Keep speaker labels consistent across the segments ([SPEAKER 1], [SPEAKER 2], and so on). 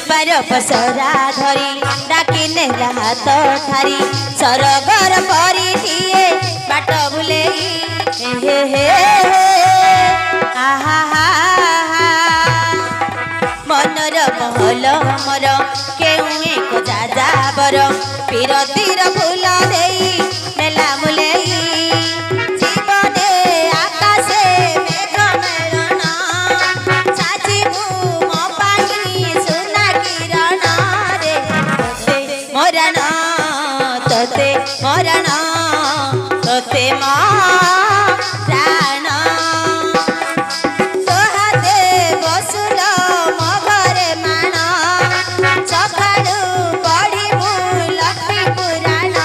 [SPEAKER 1] रूपार पसरा धरी डाकी नेला हाथ ठारी सरगर परी दिए बाट बुले हे हे आहा हा मनर महल मर केउ एक जाजा बर पीरतीर फूल देई नेला मुले जीवने आकाशे मेघ मेलन साजिबु मो पानी सुना किरण रे मरण तोते मरण तोते प्राण सोहादे बसुल मो घरे माण सकाळु पढ़िबु लक्ष्मी पुराण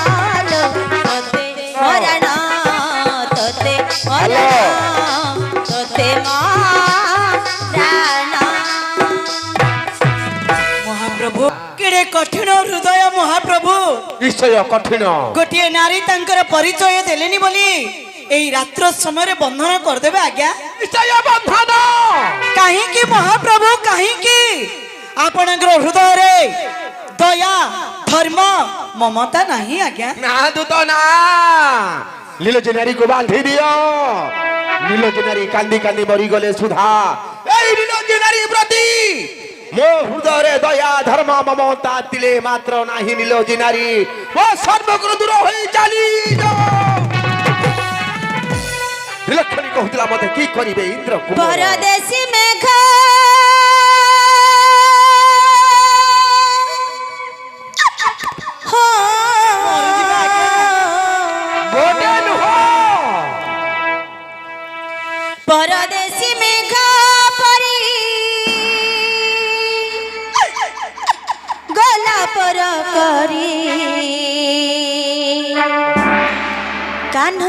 [SPEAKER 1] लो तोते मरण तोते मरण तोते प्राण।
[SPEAKER 2] महाप्रभु केड़े कठिन हृदय महाप्रभु
[SPEAKER 3] निश्चय कठिन
[SPEAKER 2] गोटे नारी तांकर परिचय देलेनी बोली एई रात्र समय बंधन करदेबे आज्ञा
[SPEAKER 3] निश्चय बंधन
[SPEAKER 2] कहीं महाप्रभु कहीं आपणकर हृदय रे दया धर्म ममता नहीं आज्ञा
[SPEAKER 3] ना दूत ना लीलोजी नारी को बांधी दियो लीलोजी नारी कांदी कांदी मरी गले सुधा एई लीलोजी नारी प्रति मो हृदय रे दया धर्म ममता तिले मात्र नाही लीलोजी नारी वो सर्वगुरु दूर होई चाली जाओ विलक्षणी कहूतला मते की करिवे इंद्र कुमार
[SPEAKER 1] परदेशी मेघ हो
[SPEAKER 3] बोटेन हो
[SPEAKER 1] परदेशी मेघ परी गला पर करी कान्ह